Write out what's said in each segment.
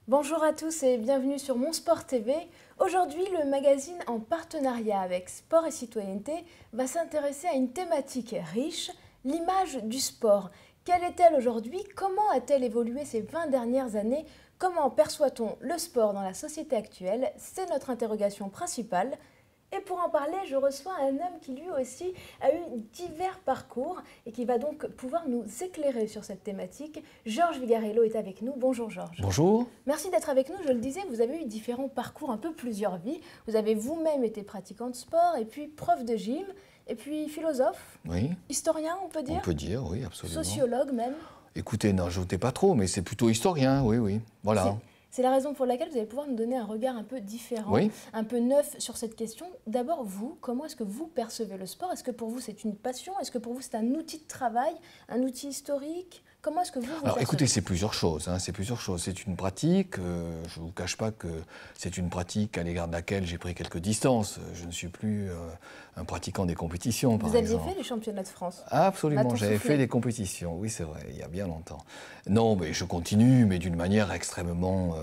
Bonjour à tous et bienvenue sur Mon Sport TV. Aujourd'hui, le magazine en partenariat avec Sport et Citoyenneté va s'intéresser à une thématique riche, l'image du sport. Quelle est-elle aujourd'hui? Comment a-t-elle évolué ces 20 dernières années? Comment perçoit-on le sport dans la société actuelle? C'est notre interrogation principale. Et pour en parler, je reçois un homme qui lui aussi a eu divers parcours et qui va donc pouvoir nous éclairer sur cette thématique. Georges Vigarello est avec nous. Bonjour Georges. Bonjour. Merci d'être avec nous. Je le disais, vous avez eu différents parcours, un peu plusieurs vies. Vous avez vous-même été pratiquant de sport et puis prof de gym et puis philosophe, Oui. Historien, on peut dire? On peut dire, oui, absolument. Sociologue même. Écoutez, n'ajoutez pas trop, mais c'est plutôt historien, oui, voilà. C'est la raison pour laquelle vous allez pouvoir nous donner un regard un peu différent, un peu neuf sur cette question. D'abord, vous, comment est-ce que vous percevez le sport? Est-ce que pour vous c'est une passion? Est-ce que pour vous c'est un outil de travail, un outil historique? Comment est-ce que vous Alors percevez? écoutez, c'est plusieurs choses. C'est une pratique, je ne vous cache pas que c'est une pratique à l'égard de laquelle j'ai pris quelques distances. Je ne suis plus un pratiquant des compétitions, par exemple. Vous aviez fait les championnats de France? Absolument, j'avais fait des compétitions, oui c'est vrai, il y a bien longtemps. Non, mais je continue, mais d'une manière extrêmement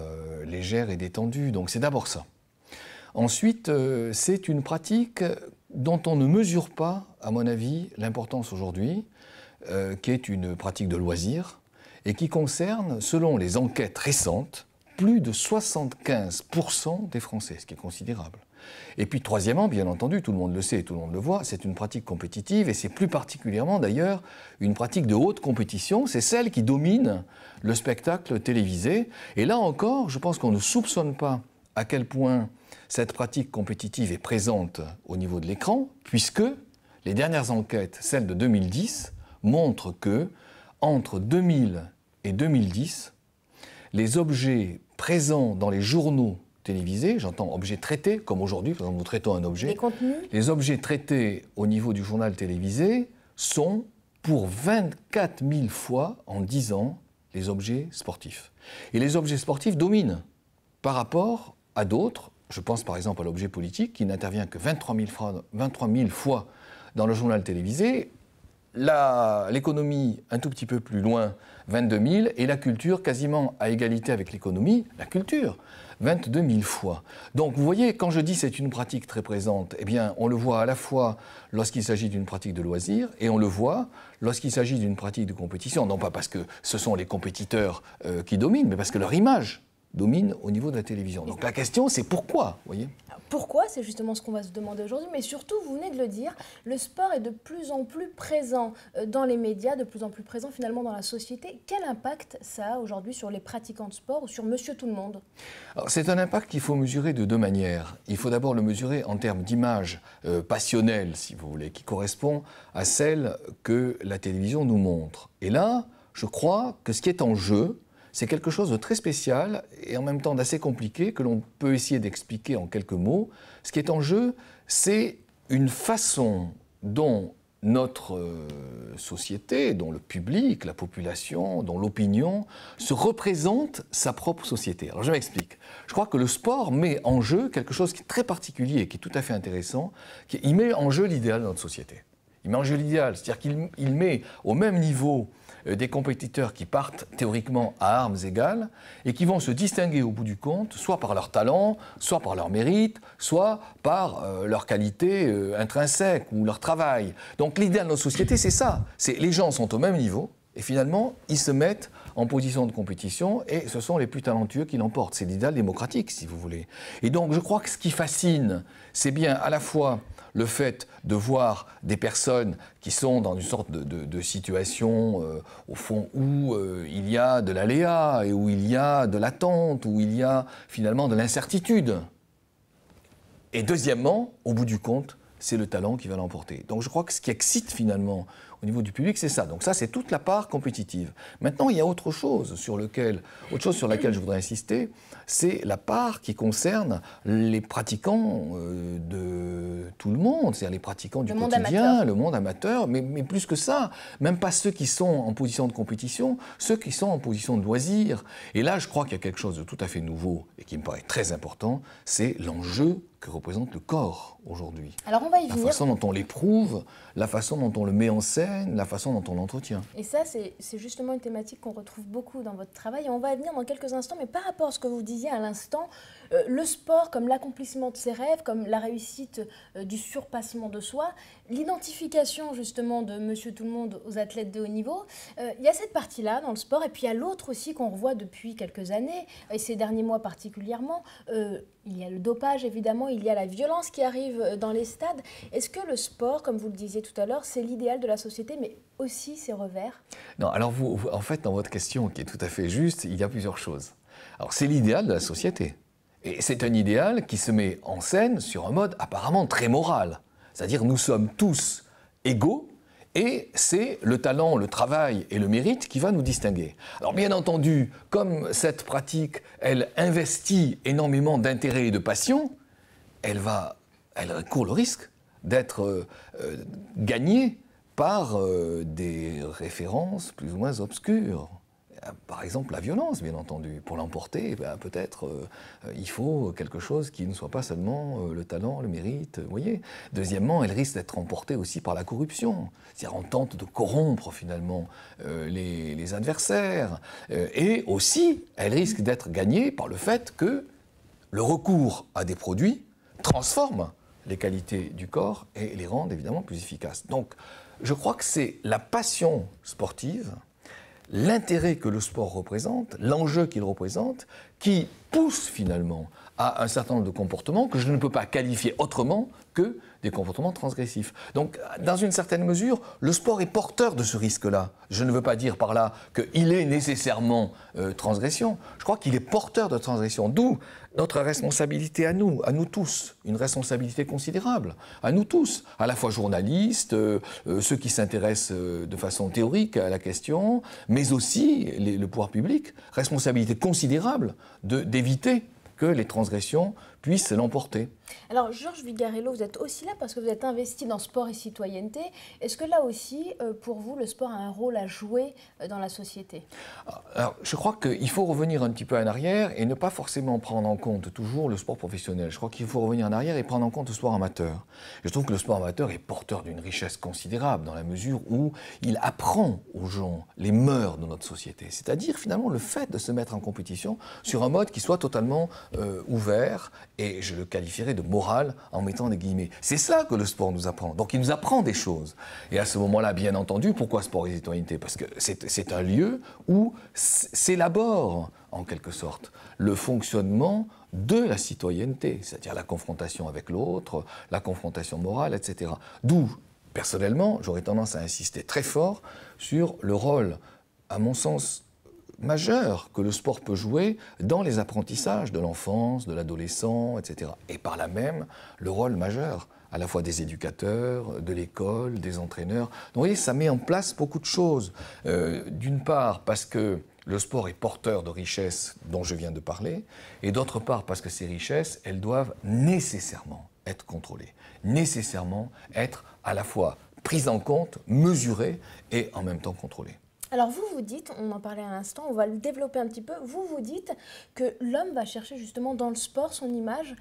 légère et détendue, donc c'est d'abord ça. Ensuite, c'est une pratique dont on ne mesure pas, à mon avis, l'importance aujourd'hui, qui est une pratique de loisir et qui concerne, selon les enquêtes récentes, plus de 75% des Français, ce qui est considérable. Et puis troisièmement, bien entendu, tout le monde le sait et tout le monde le voit, c'est une pratique compétitive et c'est plus particulièrement d'ailleurs une pratique de haute compétition, c'est celle qui domine le spectacle télévisé. Et là encore, je pense qu'on ne soupçonne pas à quel point cette pratique compétitive est présente au niveau de l'écran, puisque les dernières enquêtes, celles de 2010, montrent que entre 2000 et 2010, les objets présents dans les journaux télévisés, j'entends objets traités, comme aujourd'hui, par exemple, nous traitons un objet. Les contenus? Les objets traités au niveau du journal télévisé sont pour 24 000 fois en 10 ans les objets sportifs. Et les objets sportifs dominent par rapport à d'autres. Je pense par exemple à l'objet politique qui n'intervient que 23 000 fois dans le journal télévisé. L'économie un tout petit peu plus loin, 22 000, et la culture quasiment à égalité avec l'économie, la culture, 22 000 fois. Donc vous voyez, quand je dis c'est une pratique très présente, eh bien on le voit à la fois lorsqu'il s'agit d'une pratique de loisir, et on le voit lorsqu'il s'agit d'une pratique de compétition, non pas parce que ce sont les compétiteurs qui dominent, mais parce que leur image domine au niveau de la télévision. Donc la question c'est pourquoi, vous voyez ? Pourquoi? C'est justement ce qu'on va se demander aujourd'hui. Mais surtout, vous venez de le dire, le sport est de plus en plus présent dans les médias, de plus en plus présent finalement dans la société. Quel impact ça a aujourd'hui sur les pratiquants de sport ou sur Monsieur Tout-le-Monde? C'est un impact qu'il faut mesurer de deux manières. Il faut d'abord le mesurer en termes d'image passionnelle, si vous voulez, qui correspond à celle que la télévision nous montre. Et là, je crois que ce qui est en jeu, c'est quelque chose de très spécial et en même temps d'assez compliqué que l'on peut essayer d'expliquer en quelques mots. Ce qui est en jeu, c'est une façon dont notre société, dont le public, la population, dont l'opinion se représente sa propre société. Alors je m'explique. Je crois que le sport met en jeu quelque chose qui est très particulier et qui est tout à fait intéressant. Il met en jeu l'idéal de notre société. Il met en jeu l'idéal, c'est-à-dire qu'il met au même niveau des compétiteurs qui partent théoriquement à armes égales et qui vont se distinguer au bout du compte, soit par leur talent, soit par leur mérite, soit par leur qualité intrinsèque ou leur travail. Donc l'idéal de notre société, c'est ça. Les gens sont au même niveau et finalement, ils se mettent en position de compétition et ce sont les plus talentueux qui l'emportent. C'est l'idéal démocratique, si vous voulez. Et donc, je crois que ce qui fascine, c'est bien à la fois le fait de voir des personnes qui sont dans une sorte de situation, au fond, où il y a de l'aléa et où il y a de l'attente, où il y a finalement de l'incertitude. Et deuxièmement, au bout du compte, c'est le talent qui va l'emporter. Donc je crois que ce qui excite finalement au niveau du public, c'est ça. Donc ça, c'est toute la part compétitive. Maintenant, il y a autre chose sur laquelle je voudrais insister, c'est la part qui concerne les pratiquants de tout le monde, c'est-à-dire les pratiquants du quotidien, le monde amateur, mais plus que ça, même pas ceux qui sont en position de compétition, ceux qui sont en position de loisir. Et là, je crois qu'il y a quelque chose de tout à fait nouveau et qui me paraît très important, c'est l'enjeu que représente le corps aujourd'hui. Alors on va y venir. La façon dont on l'éprouve, la façon dont on le met en scène, scène, la façon dont on l'entretient. Et ça, c'est justement une thématique qu'on retrouve beaucoup dans votre travail. Et on va y venir dans quelques instants, mais par rapport à ce que vous disiez à l'instant, le sport comme l'accomplissement de ses rêves, comme la réussite du surpassement de soi, l'identification justement de Monsieur Tout-le-Monde aux athlètes de haut niveau, il y a cette partie-là dans le sport, et puis il y a l'autre aussi qu'on revoit depuis quelques années, et ces derniers mois particulièrement. Il y a le dopage, évidemment, il y a la violence qui arrive dans les stades. Est-ce que le sport, comme vous le disiez tout à l'heure, c'est l'idéal de la société, mais aussi ses revers? Non, alors en fait, dans votre question, qui est tout à fait juste, il y a plusieurs choses. Alors, c'est l'idéal de la société. Et c'est un idéal qui se met en scène sur un mode apparemment très moral. C'est-à-dire, nous sommes tous égaux, et c'est le talent, le travail et le mérite qui va nous distinguer. Alors bien entendu, comme cette pratique, elle investit énormément d'intérêt et de passion, elle court le risque d'être gagnée par des références plus ou moins obscures. Par exemple, la violence, bien entendu. Pour l'emporter, peut-être il faut quelque chose qui ne soit pas seulement le talent, le mérite, vous voyez. Deuxièmement, elle risque d'être emportée aussi par la corruption. C'est-à-dire on tente de corrompre finalement les adversaires. Et aussi, elle risque d'être gagnée par le fait que le recours à des produits transforme les qualités du corps et les rend évidemment plus efficaces. Donc, je crois que c'est la passion sportive, l'intérêt que le sport représente, l'enjeu qu'il représente, qui pousse finalement à un certain nombre de comportements que je ne peux pas qualifier autrement que des comportements transgressifs. Donc, dans une certaine mesure, le sport est porteur de ce risque-là. Je ne veux pas dire par là qu'il est nécessairement transgression. Je crois qu'il est porteur de transgression, d'où notre responsabilité à nous tous, une responsabilité considérable, à nous tous, à la fois journalistes, ceux qui s'intéressent de façon théorique à la question, mais aussi le pouvoir public, responsabilité considérable d'éviter que les transgressions puissent l'emporter. Alors, Georges Vigarello, vous êtes aussi là parce que vous êtes investi dans sport et citoyenneté. Est-ce que là aussi, pour vous, le sport a un rôle à jouer dans la société? Alors, je crois qu'il faut revenir un petit peu en arrière et ne pas forcément prendre en compte toujours le sport professionnel. Je crois qu'il faut revenir en arrière et prendre en compte le sport amateur. Je trouve que le sport amateur est porteur d'une richesse considérable dans la mesure où il apprend aux gens les mœurs de notre société. C'est-à-dire, finalement, le fait de se mettre en compétition sur un mode qui soit totalement ouvert, et je le qualifierais de moral en mettant des guillemets. C'est ça que le sport nous apprend. Donc il nous apprend des choses. Et à ce moment-là, bien entendu, pourquoi sport et citoyenneté? Parce que c'est un lieu où s'élabore, en quelque sorte, le fonctionnement de la citoyenneté, c'est-à-dire la confrontation avec l'autre, la confrontation morale, etc. D'où, personnellement, j'aurais tendance à insister très fort sur le rôle, à mon sens, majeur que le sport peut jouer dans les apprentissages de l'enfance, de l'adolescent, etc. Et par là même, le rôle majeur à la fois des éducateurs, de l'école, des entraîneurs. Donc vous voyez, ça met en place beaucoup de choses. D'une part, parce que le sport est porteur de richesses dont je viens de parler, et d'autre part, parce que ces richesses, elles doivent nécessairement être contrôlées, nécessairement être à la fois prises en compte, mesurées et en même temps contrôlées. Alors vous dites, on en parlait à l'instant, on va le développer un petit peu, vous dites que l'homme va chercher justement dans le sport son image.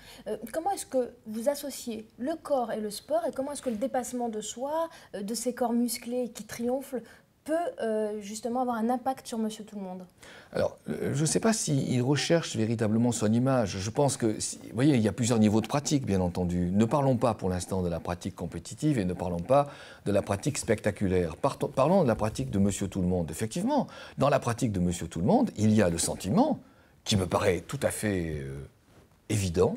Comment est-ce que vous associez le corps et le sport, et comment est-ce que le dépassement de soi, de ces corps musclés qui triomphent, peut justement avoir un impact sur Monsieur Tout-le-Monde? Alors, je ne sais pas s'il recherche véritablement son image. Je pense que, vous voyez, il y a plusieurs niveaux de pratique, bien entendu. Ne parlons pas pour l'instant de la pratique compétitive et ne parlons pas de la pratique spectaculaire. Parlons de la pratique de Monsieur Tout-le-Monde. Effectivement, dans la pratique de Monsieur Tout-le-Monde, il y a le sentiment, qui me paraît tout à fait évident,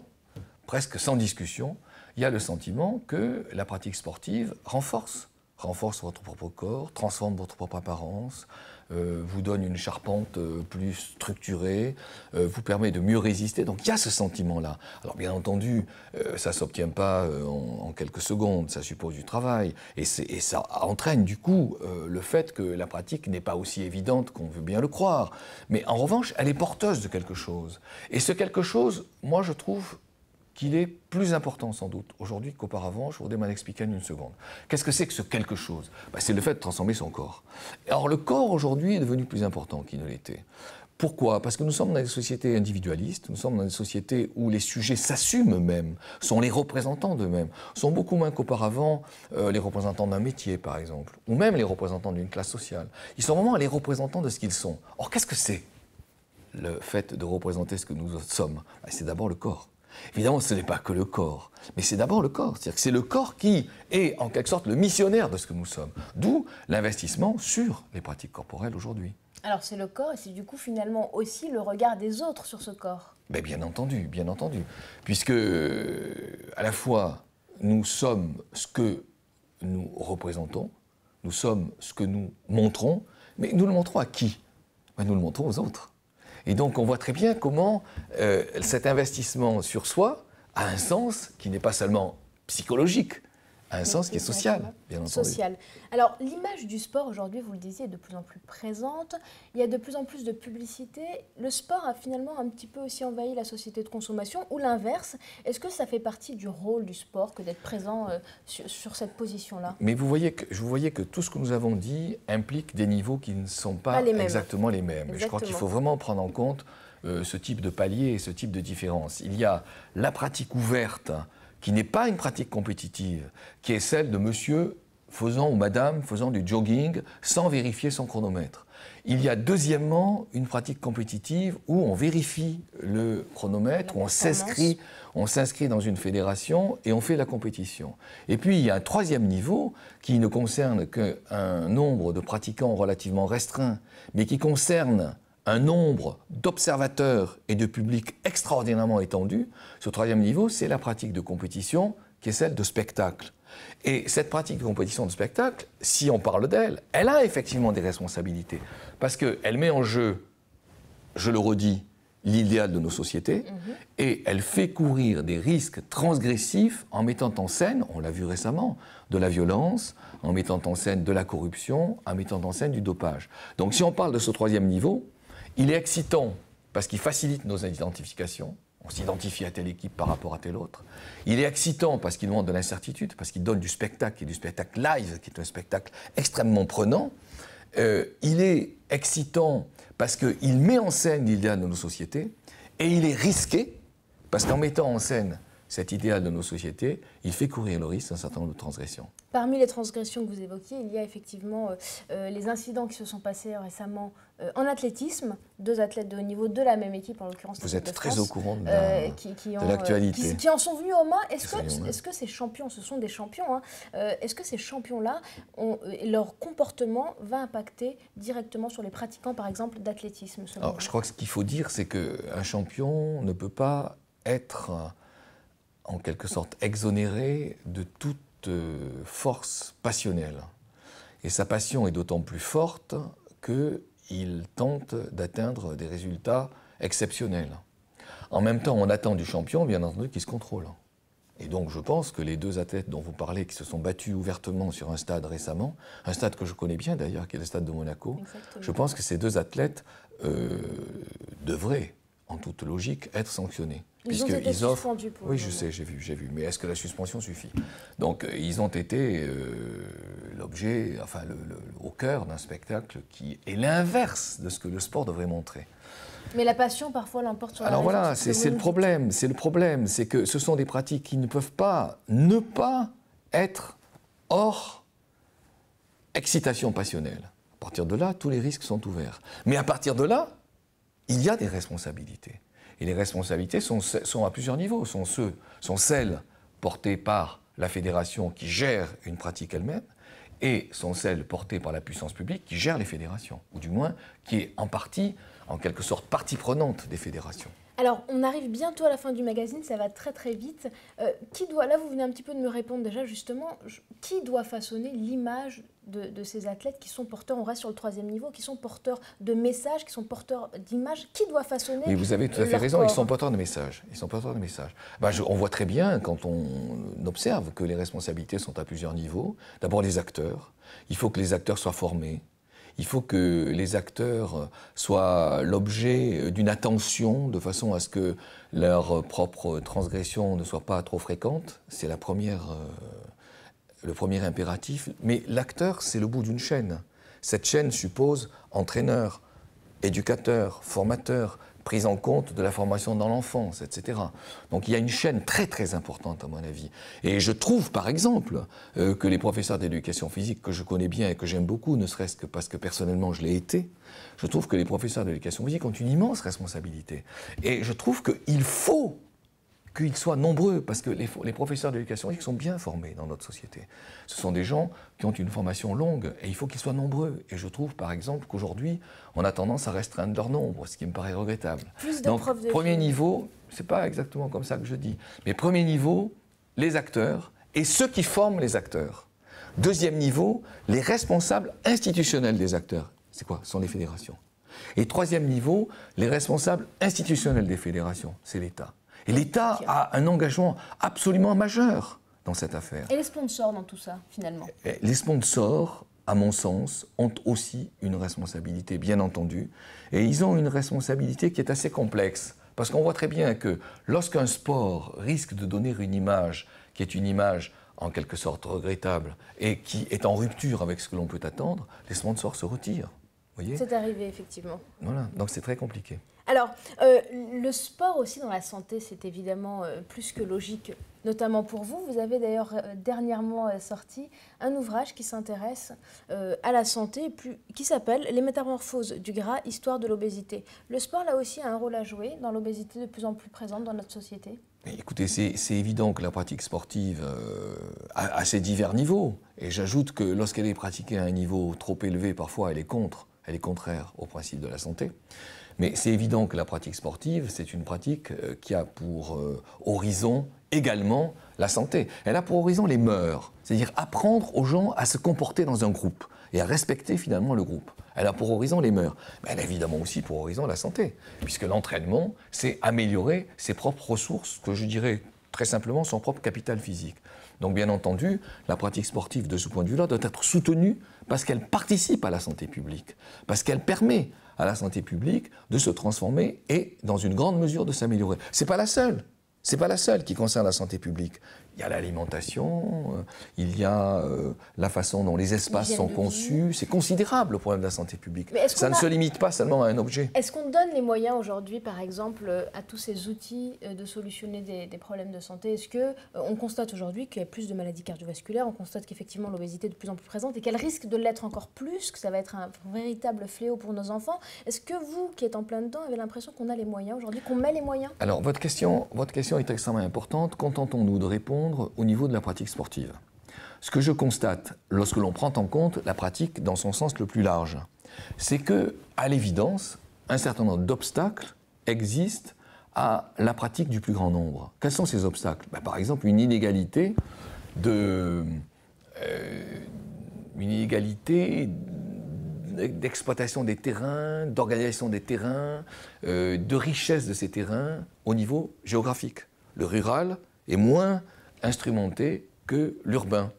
presque sans discussion, il y a le sentiment que la pratique sportive renforce votre propre corps, transforme votre propre apparence, vous donne une charpente plus structurée, vous permet de mieux résister. Donc il y a ce sentiment-là. Alors bien entendu, ça ne s'obtient pas en quelques secondes, ça suppose du travail. Et ça entraîne du coup le fait que la pratique n'est pas aussi évidente qu'on veut bien le croire. Mais en revanche, elle est porteuse de quelque chose. Et ce quelque chose, moi je trouve qu'il est plus important sans doute aujourd'hui qu'auparavant. Je voudrais m'en expliquer en une seconde. Qu'est-ce que c'est que ce quelque chose? C'est le fait de transformer son corps. Or le corps aujourd'hui est devenu plus important qu'il ne l'était. Pourquoi? Parce que nous sommes dans des sociétés individualistes, nous sommes dans des sociétés où les sujets s'assument eux-mêmes, sont les représentants d'eux-mêmes, sont beaucoup moins qu'auparavant les représentants d'un métier, par exemple, ou même les représentants d'une classe sociale. Ils sont vraiment les représentants de ce qu'ils sont. Or, qu'est-ce que c'est le fait de représenter ce que nous sommes? C'est d'abord le corps. Évidemment, ce n'est pas que le corps, mais c'est d'abord le corps. C'est-à-dire que c'est le corps qui est en quelque sorte le missionnaire de ce que nous sommes. D'où l'investissement sur les pratiques corporelles aujourd'hui. Alors c'est le corps et c'est du coup finalement aussi le regard des autres sur ce corps. Mais bien entendu, puisque à la fois nous sommes ce que nous représentons, nous sommes ce que nous montrons, mais nous le montrons à qui? Nous le montrons aux autres. Et donc on voit très bien comment cet investissement sur soi a un sens qui n'est pas seulement psychologique, a un sens qui est social, bien entendu. Social. Alors, l'image du sport, aujourd'hui, vous le disiez, est de plus en plus présente. Il y a de plus en plus de publicité. Le sport a finalement un petit peu aussi envahi la société de consommation, ou l'inverse. Est-ce que ça fait partie du rôle du sport que d'être présent sur cette position-là? Mais vous voyez que tout ce que nous avons dit implique des niveaux qui ne sont pas exactement les mêmes. Exactement. Je crois qu'il faut vraiment prendre en compte ce type de palier et ce type de différence. Il y a la pratique ouverte, qui n'est pas une pratique compétitive, qui est celle de monsieur faisant ou madame faisant du jogging sans vérifier son chronomètre. Il y a deuxièmement une pratique compétitive où on vérifie le chronomètre, où on s'inscrit dans une fédération et on fait la compétition. Et puis il y a un troisième niveau qui ne concerne qu'un nombre de pratiquants relativement restreint, mais qui concerne un nombre d'observateurs et de publics extraordinairement étendu. Ce troisième niveau, c'est la pratique de compétition qui est celle de spectacle. Et cette pratique de compétition de spectacle, si on parle d'elle, elle a effectivement des responsabilités. Parce qu'elle met en jeu, je le redis, l'idéal de nos sociétés, et elle fait courir des risques transgressifs en mettant en scène, on l'a vu récemment, de la violence, en mettant en scène de la corruption, en mettant en scène du dopage. Donc si on parle de ce troisième niveau, il est excitant parce qu'il facilite nos identifications. On s'identifie à telle équipe par rapport à telle autre. Il est excitant parce qu'il demande de l'incertitude, parce qu'il donne du spectacle, et du spectacle live, qui est un spectacle extrêmement prenant. Il est excitant parce qu'il met en scène l'idéal de nos sociétés. Et il est risqué parce qu'en mettant en scène cet idéal de nos sociétés, il fait courir le risque d'un certain nombre de transgressions. Parmi les transgressions que vous évoquiez, il y a effectivement les incidents qui se sont passés récemment en athlétisme, 2 athlètes de haut niveau de la même équipe, en l'occurrence vous êtes très au courant de l'actualité. Qui en sont venus aux mains. Est-ce que ces champions, ce sont des champions, est-ce que ces champions-là, leur comportement va impacter directement sur les pratiquants, par exemple, d'athlétisme? Alors, je crois que ce qu'il faut dire, c'est qu'un champion ne peut pas être en quelque sorte exonéré de toute force passionnelle. Et sa passion est d'autant plus forte qu'il tente d'atteindre des résultats exceptionnels. En même temps, on attend du champion, bien entendu, qu'il se contrôle. Et donc je pense que les 2 athlètes dont vous parlez, qui se sont battus ouvertement sur un stade récemment, un stade que je connais bien d'ailleurs, qui est le stade de Monaco, exactement. Je pense que ces 2 athlètes devraient, en toute logique, être sanctionnés. Ils ont été suspendus pour Oui, je sais, j'ai vu. Mais est-ce que la suspension suffit? Donc, ils ont été l'objet, au cœur d'un spectacle qui est l'inverse de ce que le sport devrait montrer. Mais la passion, parfois, l'emporte sur la raison. Alors voilà, c'est le problème. C'est le problème, c'est que ce sont des pratiques qui ne peuvent pas ne pas être hors excitation passionnelle. À partir de là, tous les risques sont ouverts. Mais à partir de là, il y a des responsabilités. Et les responsabilités sont à plusieurs niveaux. Sont celles portées par la fédération qui gère une pratique elle-même et sont celles portées par la puissance publique qui gère les fédérations, ou du moins qui est en partie, en quelque sorte, partie prenante des fédérations. Alors, on arrive bientôt à la fin du magazine, ça va très très vite. Là, vous venez un petit peu de me répondre déjà, justement, qui doit façonner l'image de ces athlètes qui sont porteurs, on reste sur le 3e niveau, qui sont porteurs de messages, qui sont porteurs d'images? Qui doit façonner? Oui, vous avez tout à fait raison, ils sont porteurs de messages. On voit très bien, quand on observe, que les responsabilités sont à plusieurs niveaux. D'abord, les acteurs. Il faut que les acteurs soient formés. Il faut que les acteurs soient l'objet d'une attention de façon à ce que leurs propres transgressions ne soient pas trop fréquentes. C'est le premier impératif. Mais l'acteur, c'est le bout d'une chaîne. Cette chaîne suppose entraîneur, éducateurs, formateurs, prise en compte de la formation dans l'enfance, etc. Donc il y a une chaîne très très importante à mon avis. Et je trouve par exemple que les professeurs d'éducation physique que je connais bien et que j'aime beaucoup, ne serait-ce que parce que personnellement je l'ai été, je trouve que les professeurs d'éducation physique ont une immense responsabilité. Et je trouve qu'il faut qu'ils soient nombreux, parce que les professeurs d'éducation physique sont bien formés dans notre société. Ce sont des gens qui ont une formation longue, et il faut qu'ils soient nombreux. Et je trouve, par exemple, qu'aujourd'hui, on a tendance à restreindre leur nombre, ce qui me paraît regrettable. Donc, premier niveau, c'est pas exactement comme ça que je dis, mais premier niveau, les acteurs, et ceux qui forment les acteurs. Deuxième niveau, les responsables institutionnels des acteurs. C'est quoi? Ce sont les fédérations. Et troisième niveau, les responsables institutionnels des fédérations. C'est l'État. Et l'État a un engagement absolument majeur dans cette affaire. Et les sponsors dans tout ça, finalement? Les sponsors, à mon sens, ont aussi une responsabilité, bien entendu. Et ils ont une responsabilité qui est assez complexe. Parce qu'on voit très bien que lorsqu'un sport risque de donner une image qui est une image en quelque sorte regrettable et qui est en rupture avec ce que l'on peut attendre, les sponsors se retirent. C'est arrivé, effectivement. Voilà, donc c'est très compliqué. Alors, le sport aussi dans la santé, c'est évidemment plus que logique, notamment pour vous. Vous avez d'ailleurs dernièrement sorti un ouvrage qui s'intéresse à la santé, qui s'appelle « Les métamorphoses du gras, histoire de l'obésité ». Le sport, là aussi, a un rôle à jouer dans l'obésité de plus en plus présente dans notre société. Écoutez, c'est évident que la pratique sportive a ses divers niveaux. Et j'ajoute que lorsqu'elle est pratiquée à un niveau trop élevé, parfois elle est contraire au principe de la santé. Mais c'est évident que la pratique sportive, c'est une pratique qui a pour horizon également la santé. Elle a pour horizon les mœurs, c'est-à-dire apprendre aux gens à se comporter dans un groupe et à respecter finalement le groupe. Elle a pour horizon les mœurs, mais elle a évidemment aussi pour horizon la santé, puisque l'entraînement, c'est améliorer ses propres ressources, que je dirais très simplement son propre capital physique. Donc bien entendu, la pratique sportive de ce point de vue-là doit être soutenue parce qu'elle participe à la santé publique, parce qu'elle permet à la santé publique de se transformer et, dans une grande mesure, de s'améliorer. C'est pas la seule qui concerne la santé publique. Il y a l'alimentation, il y a la façon dont les espaces sont conçus. C'est considérable le problème de la santé publique. Ça ne se limite pas seulement à un objet. Est-ce qu'on donne les moyens aujourd'hui, par exemple, à tous ces outils de solutionner des problèmes de santé? Est-ce qu'on constate aujourd'hui qu'il y a plus de maladies cardiovasculaires? On constate qu'effectivement l'obésité est de plus en plus présente et qu'elle risque de l'être encore plus, que ça va être un véritable fléau pour nos enfants. Est-ce que vous, qui êtes en plein dedans, avez l'impression qu'on a les moyens aujourd'hui, qu'on met les moyens? Alors, votre question est extrêmement importante. Contentons-nous de répondre au niveau de la pratique sportive. Ce que je constate lorsque l'on prend en compte la pratique dans son sens le plus large, c'est que, à l'évidence, un certain nombre d'obstacles existent à la pratique du plus grand nombre. Quels sont ces obstacles? Par exemple, une inégalité d'exploitation des terrains, d'organisation des terrains, de richesse de ces terrains au niveau géographique. Le rural est moins instrumenté que l'urbain,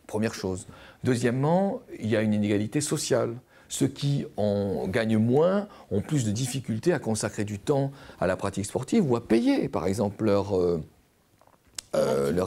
première chose. Deuxièmement, il y a une inégalité sociale. Ceux qui en gagnent moins ont plus de difficultés à consacrer du temps à la pratique sportive ou à payer, par exemple, leur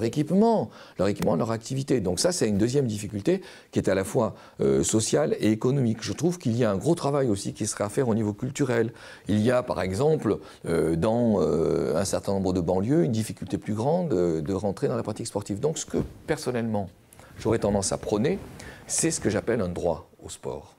équipement, leur activité. Donc ça, c'est une deuxième difficulté qui est à la fois sociale et économique. Je trouve qu'il y a un gros travail aussi qui serait à faire au niveau culturel. Il y a, par exemple, dans un certain nombre de banlieues, une difficulté plus grande de rentrer dans la pratique sportive. Donc ce que, personnellement, j'aurais tendance à prôner, c'est ce que j'appelle un droit au sport.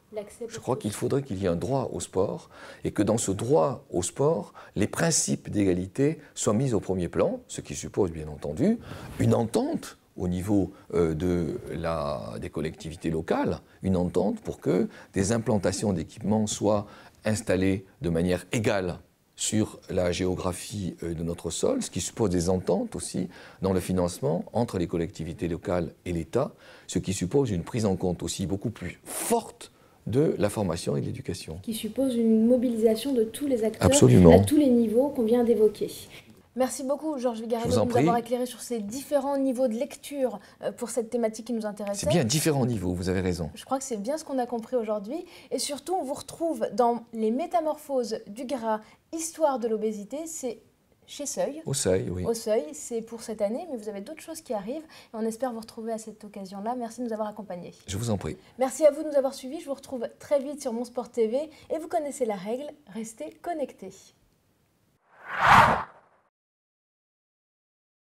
Je crois qu'il faudrait qu'il y ait un droit au sport et que dans ce droit au sport, les principes d'égalité soient mis au premier plan, ce qui suppose bien entendu une entente au niveau des collectivités locales, une entente pour que des implantations d'équipements soient installées de manière égale sur la géographie de notre sol, ce qui suppose des ententes aussi dans le financement entre les collectivités locales et l'État, ce qui suppose une prise en compte aussi beaucoup plus forte de la formation et de l'éducation. Qui suppose une mobilisation de tous les acteurs Absolument. À tous les niveaux qu'on vient d'évoquer. Merci beaucoup, Georges Vigarello, de nous avoir éclairé sur ces différents niveaux de lecture pour cette thématique qui nous intéressait. C'est bien différents niveaux, vous avez raison. Je crois que c'est bien ce qu'on a compris aujourd'hui. Et surtout, on vous retrouve dans Les métamorphoses du gras, histoire de l'obésité. C'est chez Seuil. Au Seuil, oui. Au Seuil, c'est pour cette année, mais vous avez d'autres choses qui arrivent et on espère vous retrouver à cette occasion-là. Merci de nous avoir accompagnés. Je vous en prie. Merci à vous de nous avoir suivis. Je vous retrouve très vite sur Mon Sport TV et vous connaissez la règle, restez connectés.